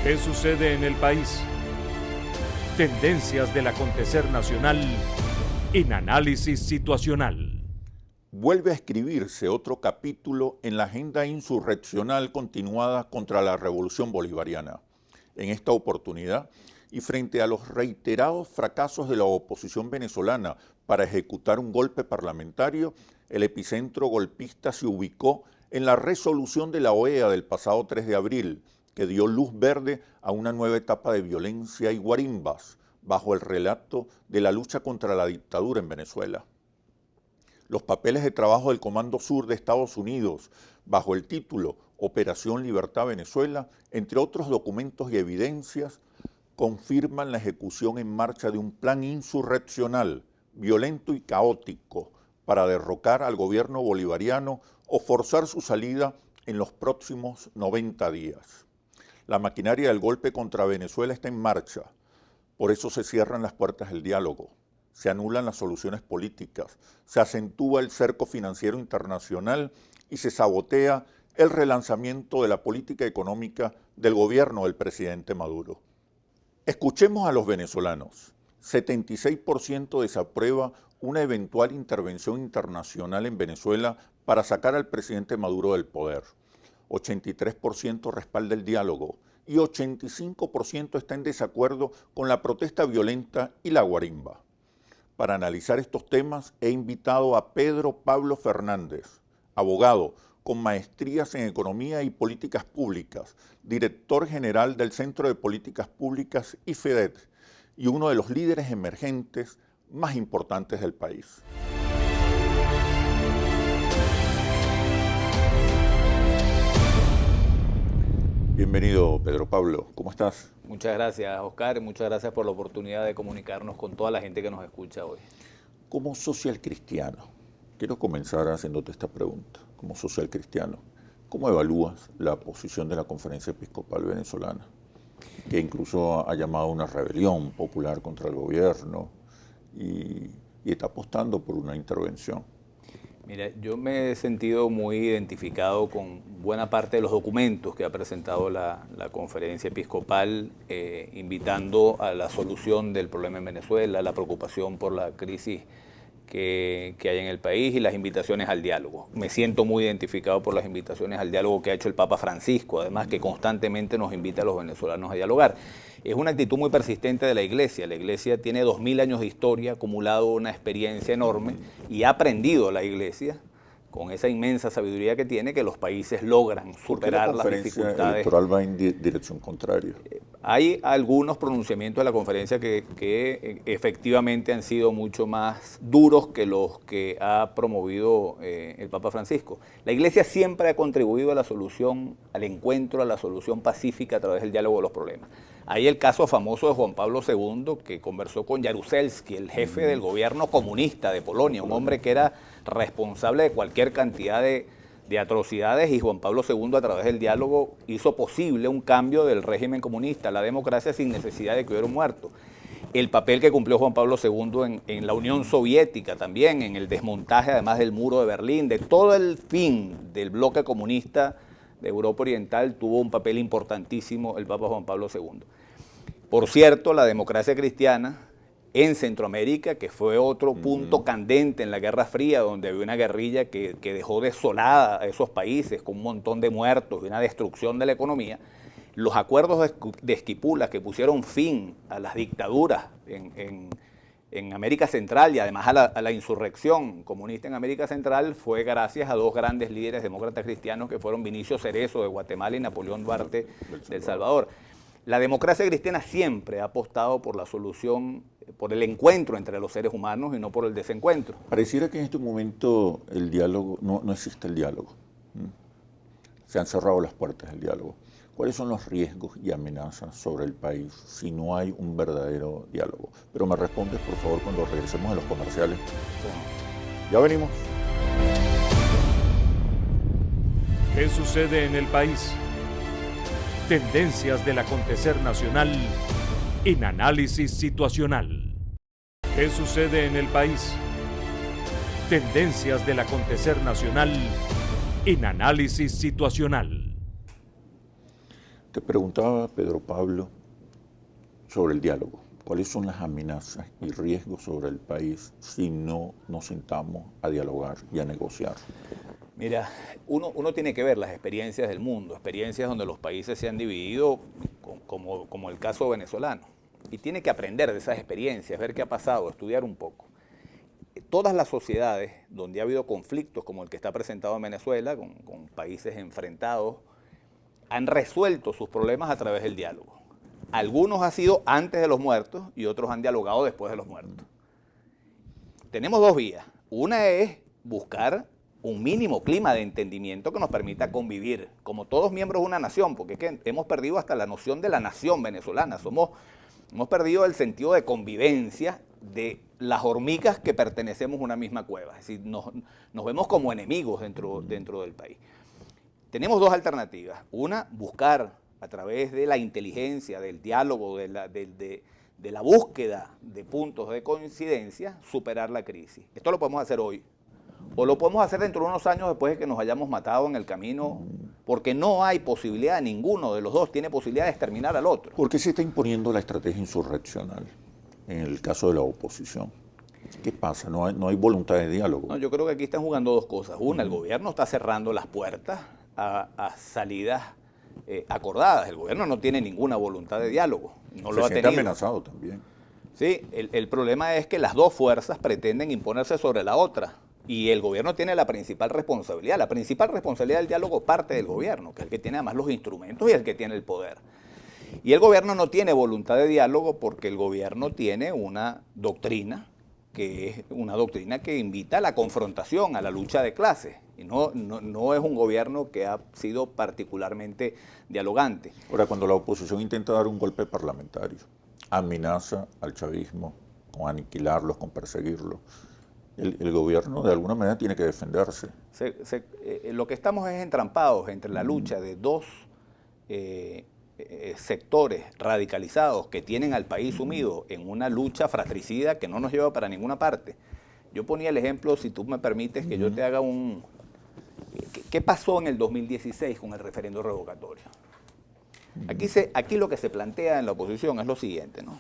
¿Qué sucede en el país? Tendencias del acontecer nacional en análisis situacional. Vuelve a escribirse otro capítulo en la agenda insurreccional continuada contra la revolución bolivariana. En esta oportunidad, y frente a los reiterados fracasos de la oposición venezolana para ejecutar un golpe parlamentario, el epicentro golpista se ubicó en la resolución de la OEA del pasado 3 de abril, que dio luz verde a una nueva etapa de violencia y guarimbas, bajo el relato de la lucha contra la dictadura en Venezuela. Los papeles de trabajo del Comando Sur de Estados Unidos, bajo el título Operación Libertad Venezuela, entre otros documentos y evidencias, confirman la ejecución en marcha de un plan insurreccional, violento y caótico, para derrocar al gobierno bolivariano o forzar su salida en los próximos 90 días. La maquinaria del golpe contra Venezuela está en marcha, por eso se cierran las puertas del diálogo, se anulan las soluciones políticas, se acentúa el cerco financiero internacional y se sabotea el relanzamiento de la política económica del gobierno del presidente Maduro. Escuchemos a los venezolanos. 76% desaprueba una eventual intervención internacional en Venezuela para sacar al presidente Maduro del poder. 83% respalda el diálogo y 85% está en desacuerdo con la protesta violenta y la guarimba. Para analizar estos temas he invitado a Pedro Pablo Fernández, abogado con maestrías en Economía y Políticas Públicas, director general del Centro de Políticas Públicas IFEDET y uno de los líderes emergentes más importantes del país. Bienvenido, Pedro Pablo. ¿Cómo estás? Muchas gracias, Oscar, y muchas gracias por la oportunidad de comunicarnos con toda la gente que nos escucha hoy. Como social cristiano, quiero comenzar haciéndote esta pregunta. Como social cristiano, ¿cómo evalúas la posición de la Conferencia Episcopal Venezolana, que incluso ha llamado a una rebelión popular contra el gobierno y está apostando por una intervención? Mira, yo me he sentido muy identificado con buena parte de los documentos que ha presentado la Conferencia Episcopal, invitando a la solución del problema en Venezuela, la preocupación por la crisis que hay en el país y las invitaciones al diálogo. Me siento muy identificado por las invitaciones al diálogo que ha hecho el Papa Francisco, además que constantemente nos invita a los venezolanos a dialogar. Es una actitud muy persistente de la Iglesia. La Iglesia tiene 2000 años de historia, ha acumulado una experiencia enorme y ha aprendido la Iglesia, con esa inmensa sabiduría que tiene, que los países logran superar las dificultades. ¿Por qué la conferencia electoral va en dirección contraria? Hay algunos pronunciamientos de la conferencia que efectivamente han sido mucho más duros que los que ha promovido el Papa Francisco. La Iglesia siempre ha contribuido a la solución, al encuentro, a la solución pacífica a través del diálogo de los problemas. Hay el caso famoso de Juan Pablo II, que conversó con Jaruzelski, el jefe del gobierno comunista de Polonia, un hombre que era responsable de cualquier cantidad de atrocidades, y Juan Pablo II a través del diálogo hizo posible un cambio del régimen comunista, la democracia, sin necesidad de que hubiera un muerto. El papel que cumplió Juan Pablo II en la Unión Soviética también, en el desmontaje además del muro de Berlín, de todo el fin del bloque comunista de Europa Oriental, tuvo un papel importantísimo el Papa Juan Pablo II. Por cierto, la democracia cristiana en Centroamérica, que fue otro punto candente en la Guerra Fría, donde había una guerrilla que dejó desolada a esos países con un montón de muertos y una destrucción de la economía. Los acuerdos de Esquipula, que pusieron fin a las dictaduras en América Central y además a la insurrección comunista en América Central, fue gracias a dos grandes líderes demócratas cristianos que fueron Vinicio Cerezo de Guatemala y Napoleón Duarte de El Salvador. La democracia cristiana siempre ha apostado por la solución, por el encuentro entre los seres humanos y no por el desencuentro. Pareciera que en este momento el diálogo, no existe el diálogo. Se han cerrado las puertas del diálogo. ¿Cuáles son los riesgos y amenazas sobre el país si no hay un verdadero diálogo? Pero me respondes, por favor, cuando regresemos a los comerciales. Ya venimos. ¿Qué sucede en el país? Tendencias del acontecer nacional en análisis situacional. ¿Qué sucede en el país? Tendencias del acontecer nacional en análisis situacional. Te preguntaba, Pedro Pablo, sobre el diálogo. ¿Cuáles son las amenazas y riesgos sobre el país si no nos sentamos a dialogar y a negociar? Mira, uno tiene que ver las experiencias del mundo, experiencias donde los países se han dividido, como el caso venezolano. Y tiene que aprender de esas experiencias, ver qué ha pasado, estudiar un poco. Todas las sociedades donde ha habido conflictos, como el que está presentado en Venezuela, con países enfrentados, han resuelto sus problemas a través del diálogo. Algunos han sido antes de los muertos y otros han dialogado después de los muertos. Tenemos dos vías. Una es buscar un mínimo clima de entendimiento que nos permita convivir como todos miembros de una nación, porque es que hemos perdido hasta la noción de la nación venezolana. Hemos perdido el sentido de convivencia de las hormigas que pertenecemos a una misma cueva. Es decir, nos vemos como enemigos dentro del país. Tenemos dos alternativas. Una, buscar a través de la inteligencia, del diálogo, de la búsqueda de puntos de coincidencia, superar la crisis. Esto lo podemos hacer hoy. O lo podemos hacer dentro de unos años después de que nos hayamos matado en el camino, porque no hay posibilidad, ninguno de los dos tiene posibilidad de exterminar al otro. ¿Por qué se está imponiendo la estrategia insurreccional en el caso de la oposición? ¿Qué pasa? ¿No hay voluntad de diálogo? No, yo creo que aquí están jugando dos cosas. Una, el gobierno está cerrando las puertas a salidas acordadas. El gobierno no tiene ninguna voluntad de diálogo. No lo ha tenido. Se siente amenazado también. Sí, el problema es que las dos fuerzas pretenden imponerse sobre la otra. Y el gobierno tiene la principal responsabilidad. La principal responsabilidad del diálogo parte del gobierno, que es el que tiene además los instrumentos y el que tiene el poder. Y el gobierno no tiene voluntad de diálogo porque el gobierno tiene una doctrina, que es una doctrina que invita a la confrontación, a la lucha de clases. Y no es un gobierno que ha sido particularmente dialogante. Ahora, cuando la oposición intenta dar un golpe parlamentario, amenaza al chavismo con aniquilarlos, con perseguirlos, el gobierno de alguna manera tiene que defenderse. Lo que estamos es entrampados entre la lucha de dos sectores radicalizados que tienen al país sumido en una lucha fratricida que no nos lleva para ninguna parte. Yo ponía el ejemplo, si tú me permites, que yo te haga un... ¿Qué pasó en el 2016 con el referendo revocatorio? Aquí lo que se plantea en la oposición es lo siguiente, ¿no?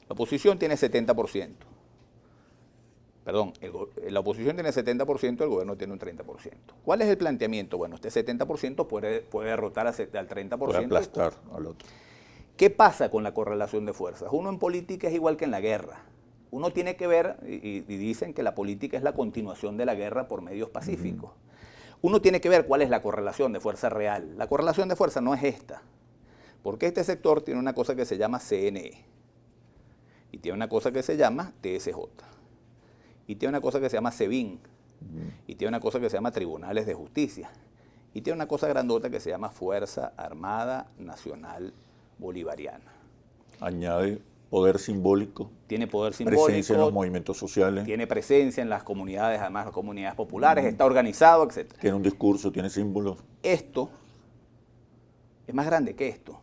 La oposición tiene 70%. Perdón, la oposición tiene 70%, el gobierno tiene un 30%. ¿Cuál es el planteamiento? Bueno, este 70% puede derrotar al 30%. Puede aplastar al otro. ¿Qué pasa con la correlación de fuerzas? Uno en política es igual que en la guerra. Uno tiene que ver, y dicen que la política es la continuación de la guerra por medios pacíficos. Uno tiene que ver cuál es la correlación de fuerza real. La correlación de fuerza no es esta, porque este sector tiene una cosa que se llama CNE, y tiene una cosa que se llama TSJ. Y tiene una cosa que se llama SEBIN, y tiene una cosa que se llama Tribunales de Justicia, y tiene una cosa grandota que se llama Fuerza Armada Nacional Bolivariana. Añade poder simbólico. Tiene poder simbólico. Presencia en los movimientos sociales. Tiene presencia en las comunidades, además las comunidades populares, está organizado, etc. Tiene un discurso, tiene símbolos. Esto es más grande que esto.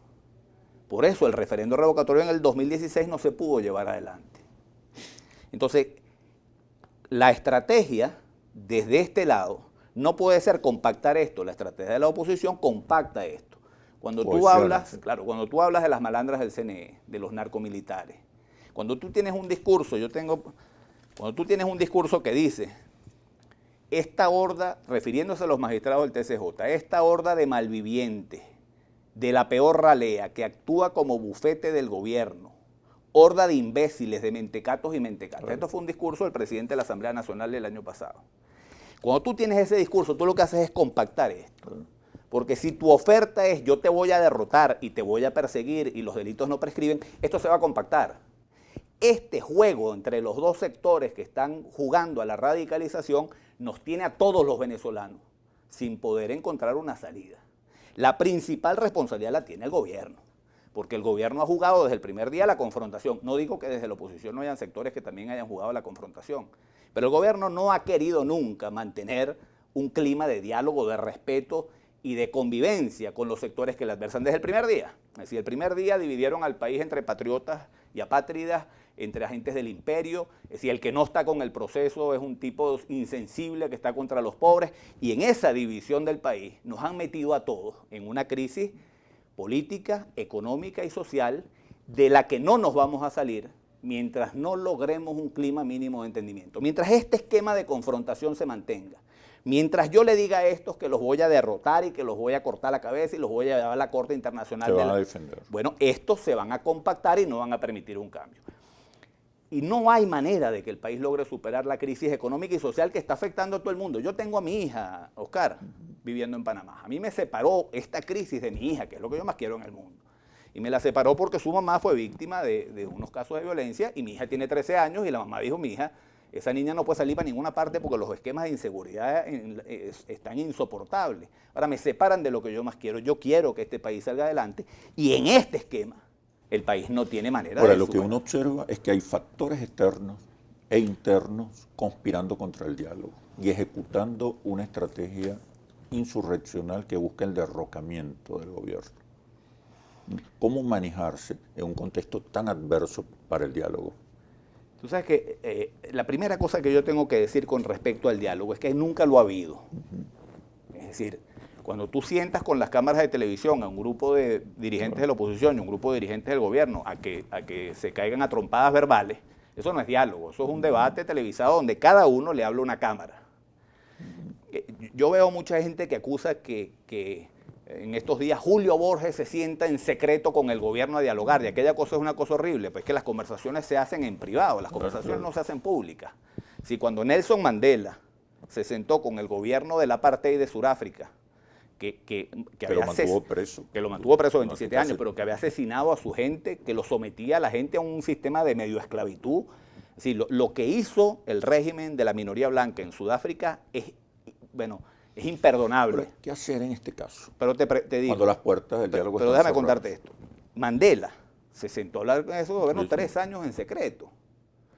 Por eso el referendo revocatorio en el 2016 no se pudo llevar adelante. Entonces, la estrategia desde este lado no puede ser compactar esto. La estrategia de la oposición compacta esto. Cuando tú hablas de las malandras del CNE, de los narcomilitares, cuando tú tienes un discurso, cuando tú tienes un discurso que dice, esta horda, refiriéndose a los magistrados del TSJ, esta horda de malvivientes, de la peor ralea, que actúa como bufete del gobierno, horda de imbéciles, de mentecatos y mentecatas. Esto fue un discurso del presidente de la Asamblea Nacional del año pasado. Cuando tú tienes ese discurso, tú lo que haces es compactar esto. Porque si tu oferta es yo te voy a derrotar y te voy a perseguir y los delitos no prescriben, esto se va a compactar. Este juego entre los dos sectores que están jugando a la radicalización nos tiene a todos los venezolanos sin poder encontrar una salida. La principal responsabilidad la tiene el gobierno, porque el gobierno ha jugado desde el primer día la confrontación. No digo que desde la oposición no hayan sectores que también hayan jugado la confrontación, pero el gobierno no ha querido nunca mantener un clima de diálogo, de respeto y de convivencia con los sectores que le adversan desde el primer día. Es decir, el primer día dividieron al país entre patriotas y apátridas, entre agentes del imperio. Es decir, el que no está con el proceso es un tipo insensible que está contra los pobres. Y en esa división del país nos han metido a todos en una crisis política, económica y social de la que no nos vamos a salir mientras no logremos un clima mínimo de entendimiento. Mientras este esquema de confrontación se mantenga, mientras yo le diga a estos que los voy a derrotar y que los voy a cortar la cabeza y los voy a llevar a la Corte Internacional. Se van a defender. Bueno, estos se van a compactar y no van a permitir un cambio. Y no hay manera de que el país logre superar la crisis económica y social que está afectando a todo el mundo. Yo tengo a mi hija, Oscar, viviendo en Panamá. A mí me separó esta crisis de mi hija, que es lo que yo más quiero en el mundo. Y me la separó porque su mamá fue víctima de unos casos de violencia y mi hija tiene 13 años y la mamá dijo, mi hija, esa niña no puede salir para ninguna parte porque los esquemas de inseguridad están insoportables. Ahora me separan de lo que yo más quiero. Yo quiero que este país salga adelante y en este esquema el país no tiene manera Ahora, de lo que uno observa es que hay factores externos e internos conspirando contra el diálogo y ejecutando una estrategia insurreccional que busca el derrocamiento del gobierno. ¿Cómo manejarse en un contexto tan adverso para el diálogo? Tú sabes que la primera cosa que yo tengo que decir con respecto al diálogo es que nunca lo ha habido. Es decir, cuando tú sientas con las cámaras de televisión a un grupo de dirigentes de la oposición y un grupo de dirigentes del gobierno a que se caigan a trompadas verbales, eso no es diálogo, eso es un debate televisado donde cada uno le habla a una cámara. Yo veo mucha gente que acusa que en estos días Julio Borges se sienta en secreto con el gobierno a dialogar, y aquella cosa es una cosa horrible, pues que las conversaciones se hacen en privado, las conversaciones no se hacen públicas. Si cuando Nelson Mandela se sentó con el gobierno del apartheid de Sudáfrica, que lo mantuvo preso 27 años, pero que había asesinado a su gente, que lo sometía a la gente a un sistema de medio esclavitud, es decir, lo que hizo el régimen de la minoría blanca en Sudáfrica es imperdonable. Pero, ¿qué hacer en este caso? Pero te digo, cuando las puertas del diálogo pero están déjame cerradas. contarte esto. Mandela se sentó a hablar con ese gobierno 3 años en secreto.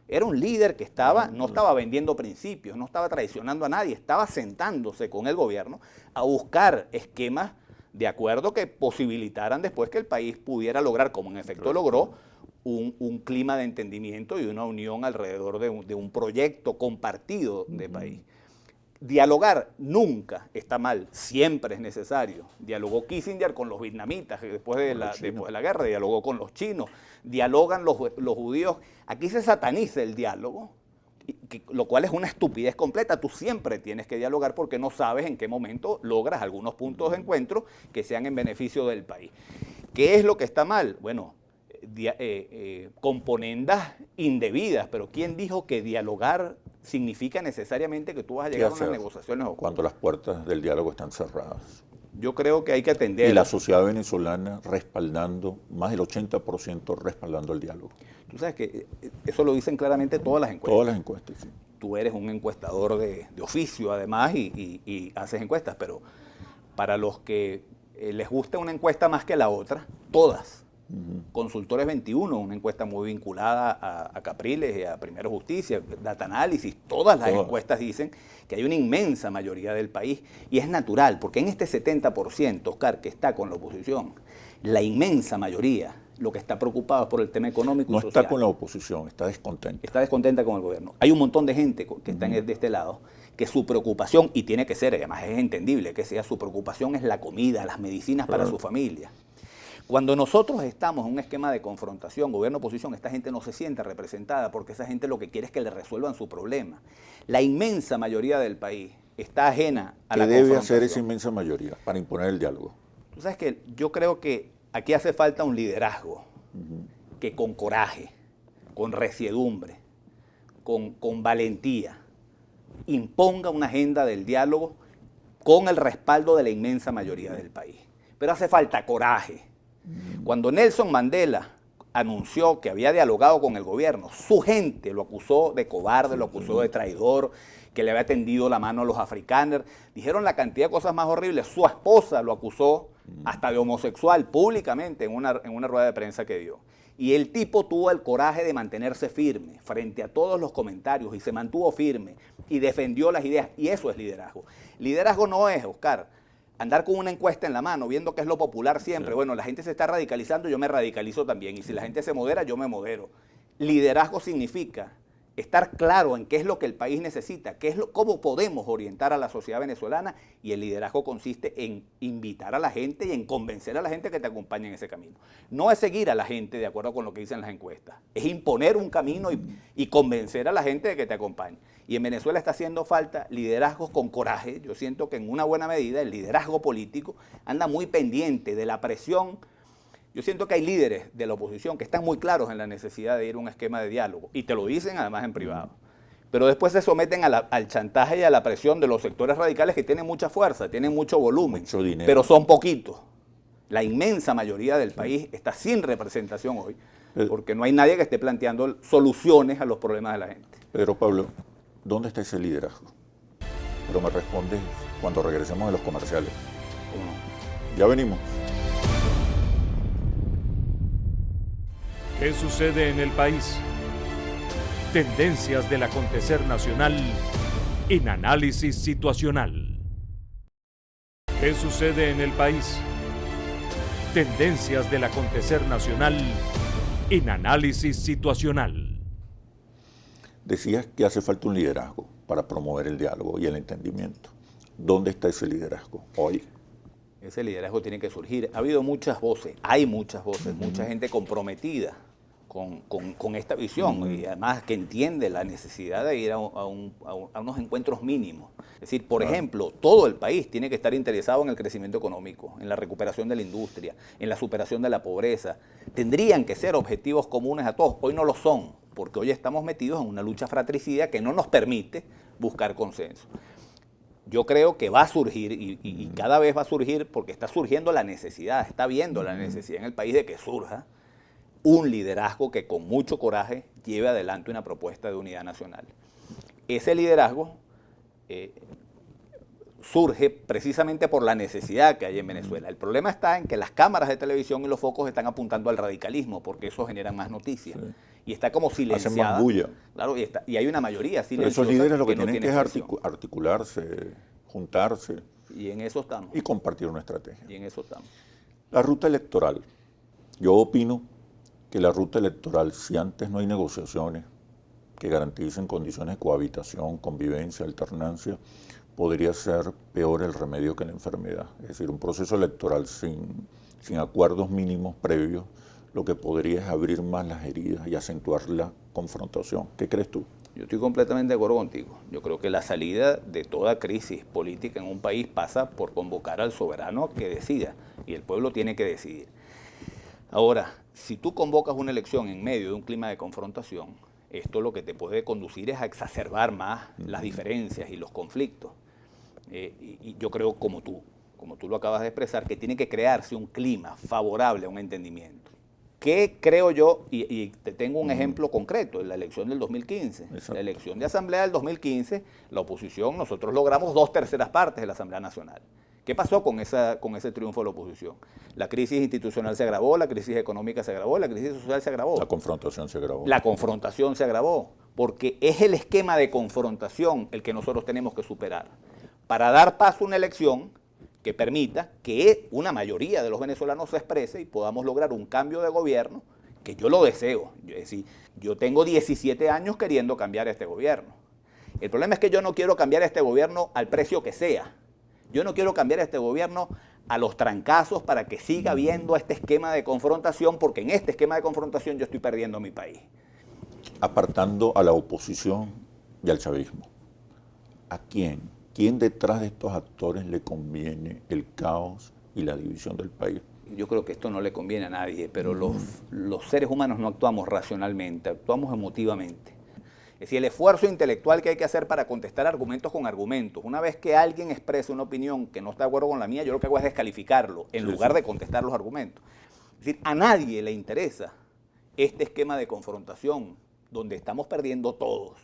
Era un líder que no estaba vendiendo principios, no estaba traicionando a nadie, estaba sentándose con el gobierno a buscar esquemas de acuerdo que posibilitaran después que el país pudiera lograr, como en efecto logró, un clima de entendimiento y una unión alrededor de un proyecto compartido de país. Dialogar nunca está mal, siempre es necesario. Dialogó Kissinger con los vietnamitas después de la guerra, dialogó con los chinos, dialogan los judíos. Aquí se sataniza el diálogo, lo cual es una estupidez completa. Tú siempre tienes que dialogar porque no sabes en qué momento logras algunos puntos de encuentro que sean en beneficio del país. ¿Qué es lo que está mal? Bueno, componendas indebidas, pero ¿quién dijo que dialogar significa necesariamente que tú vas a llegar a unas negociaciones? Cuando las puertas del diálogo están cerradas. Yo creo que hay que atender. Y la sociedad venezolana respaldando, más del 80% respaldando el diálogo. Tú sabes que eso lo dicen claramente todas las encuestas. Todas las encuestas, sí. Tú eres un encuestador de oficio, además, y haces encuestas, pero para los que les gusta una encuesta más que la otra, todas. Consultores 21, una encuesta muy vinculada a Capriles y a Primero Justicia, Data Análisis, todas las encuestas dicen que hay una inmensa mayoría del país, y es natural, porque en este 70%, Oscar, que está con la oposición, la inmensa mayoría lo que está preocupado es por el tema económico y social. No está con la oposición, está descontenta. Está descontenta con el gobierno. Hay un montón de gente que está de este lado, que su preocupación, y tiene que ser, además es entendible que sea, su preocupación es la comida, las medicinas para su familia. Cuando nosotros estamos en un esquema de confrontación, gobierno-oposición, esta gente no se siente representada porque esa gente lo que quiere es que le resuelvan su problema. La inmensa mayoría del país está ajena a la confrontación. ¿Qué debe hacer esa inmensa mayoría para imponer el diálogo? Tú sabes que yo creo que aquí hace falta un liderazgo que con coraje, con resiedumbre, con valentía, imponga una agenda del diálogo con el respaldo de la inmensa mayoría del país. Pero hace falta coraje. Cuando Nelson Mandela anunció que había dialogado con el gobierno, su gente lo acusó de cobarde, lo acusó de traidor, que le había tendido la mano a los afrikaners. Dijeron la cantidad de cosas más horribles. Su esposa lo acusó hasta de homosexual públicamente en una rueda de prensa que dio. Y el tipo tuvo el coraje de mantenerse firme frente a todos los comentarios y se mantuvo firme y defendió las ideas. Y eso es liderazgo. Liderazgo no es, Oscar, andar con una encuesta en la mano, viendo que es lo popular siempre. Bueno, la gente se está radicalizando, yo me radicalizo también. Y si la gente se modera, yo me modero. Liderazgo significa estar claro en qué es lo que el país necesita, cómo podemos orientar a la sociedad venezolana, y el liderazgo consiste en invitar a la gente y en convencer a la gente que te acompañe en ese camino. No es seguir a la gente de acuerdo con lo que dicen las encuestas, es imponer un camino y convencer a la gente de que te acompañe. Y en Venezuela está haciendo falta liderazgos con coraje. Yo siento que en una buena medida el liderazgo político anda muy pendiente de la presión. Yo siento que hay líderes de la oposición que están muy claros en la necesidad de ir a un esquema de diálogo, y te lo dicen además en privado. Pero después se someten al chantaje y a la presión de los sectores radicales que tienen mucha fuerza, tienen mucho volumen, mucho dinero, pero son poquitos. La inmensa mayoría del país está sin representación hoy, porque no hay nadie que esté planteando soluciones a los problemas de la gente. Pedro Pablo, ¿dónde está ese liderazgo? Pero me respondes cuando regresemos de los comerciales. ¿Cómo no? Ya venimos. ¿Qué sucede en el país? Tendencias del acontecer nacional en análisis situacional. ¿Qué sucede en el país? Tendencias del acontecer nacional en análisis situacional. Decías que hace falta un liderazgo para promover el diálogo y el entendimiento. ¿Dónde está ese liderazgo hoy? Ese liderazgo tiene que surgir. Ha habido muchas voces, hay muchas voces, mucha gente comprometida con esta visión, y además que entiende la necesidad de ir a unos encuentros mínimos. Es decir, por ejemplo, todo el país tiene que estar interesado en el crecimiento económico, en la recuperación de la industria, en la superación de la pobreza. Tendrían que ser objetivos comunes a todos. Hoy no lo son, porque hoy estamos metidos en una lucha fratricida que no nos permite buscar consenso. Yo creo que va a surgir, y cada vez va a surgir, porque está surgiendo la necesidad, está viendo la necesidad en el país de que surja un liderazgo que con mucho coraje lleve adelante una propuesta de unidad nacional. Ese liderazgo surge precisamente por la necesidad que hay en Venezuela. El problema está en que las cámaras de televisión y los focos están apuntando al radicalismo, porque eso genera más noticias. Sí. Y está como silenciada. Hacen más bulla. Claro, y hay una mayoría silenciosa. Pero esos líderes lo que tienen que es articularse, juntarse. Y en eso estamos. Y compartir una estrategia. Y en eso estamos. La ruta electoral. Yo opino que la ruta electoral, si antes no hay negociaciones que garanticen condiciones de cohabitación, convivencia, alternancia, podría ser peor el remedio que la enfermedad. Es decir, un proceso electoral sin acuerdos mínimos previos, lo que podría es abrir más las heridas y acentuar la confrontación. ¿Qué crees tú? Yo estoy completamente de acuerdo contigo. Yo creo que la salida de toda crisis política en un país pasa por convocar al soberano que decida, y el pueblo tiene que decidir. Ahora, si tú convocas una elección en medio de un clima de confrontación, esto lo que te puede conducir es a exacerbar más las diferencias y los conflictos. Y yo creo, como tú lo acabas de expresar, que tiene que crearse un clima favorable a un entendimiento. ¿Qué creo yo? Y te tengo un ejemplo concreto, en la elección del 2015. Exacto. La elección de Asamblea del 2015, la oposición, nosotros logramos 2/3 partes de la Asamblea Nacional. ¿Qué pasó con ese triunfo de la oposición? La crisis institucional se agravó, la crisis económica se agravó, la crisis social se agravó. La confrontación se agravó. La confrontación se agravó, porque es el esquema de confrontación el que nosotros tenemos que superar para dar paso a una elección que permita que una mayoría de los venezolanos se exprese y podamos lograr un cambio de gobierno, que yo lo deseo. Es decir, yo tengo 17 años queriendo cambiar este gobierno. El problema es que yo no quiero cambiar este gobierno al precio que sea. Yo no quiero cambiar este gobierno a los trancazos para que siga habiendo este esquema de confrontación, porque en este esquema de confrontación yo estoy perdiendo mi país. Apartando a la oposición y al chavismo, ¿a quién? ¿Quién detrás de estos actores le conviene el caos y la división del país? Yo creo que esto no le conviene a nadie, pero los seres humanos no actuamos racionalmente, actuamos emotivamente. Es decir, el esfuerzo intelectual que hay que hacer para contestar argumentos con argumentos. Una vez que alguien expresa una opinión que no está de acuerdo con la mía, yo lo que hago es descalificarlo en lugar de contestar los argumentos. Es decir, a nadie le interesa este esquema de confrontación donde estamos perdiendo todos.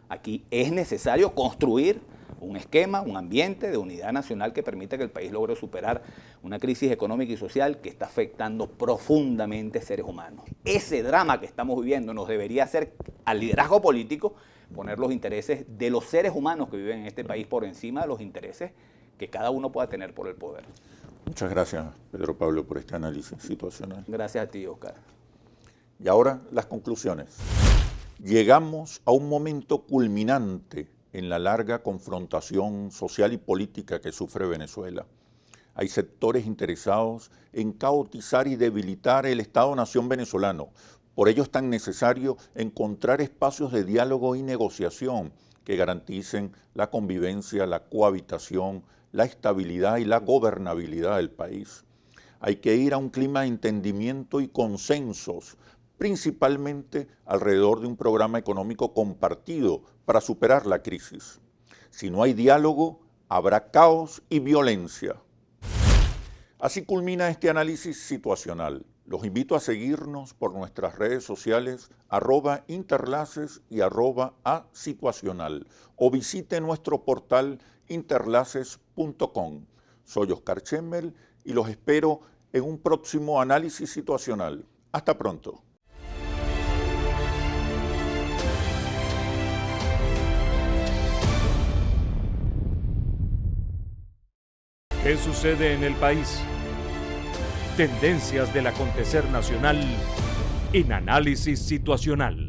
Aquí es necesario construir un esquema, un ambiente de unidad nacional que permita que el país logre superar una crisis económica y social que está afectando profundamente seres humanos. Ese drama que estamos viviendo nos debería hacer al liderazgo político poner los intereses de los seres humanos que viven en este país por encima de los intereses que cada uno pueda tener por el poder. Muchas gracias, Pedro Pablo, por este análisis situacional. Gracias a ti, Oscar. Y ahora las conclusiones. Llegamos a un momento culminante en la larga confrontación social y política que sufre Venezuela. Hay sectores interesados en caotizar y debilitar el Estado-nación venezolano. Por ello es tan necesario encontrar espacios de diálogo y negociación que garanticen la convivencia, la cohabitación, la estabilidad y la gobernabilidad del país. Hay que ir a un clima de entendimiento y consensos, principalmente alrededor de un programa económico compartido para superar la crisis. Si no hay diálogo, habrá caos y violencia. Así culmina este análisis situacional. Los invito a seguirnos por nuestras redes sociales @interlaces y @asituacional o visite nuestro portal interlaces.com. Soy Oscar Chemmel y los espero en un próximo análisis situacional. Hasta pronto. ¿Qué sucede en el país? Tendencias del acontecer nacional en Análisis Situacional.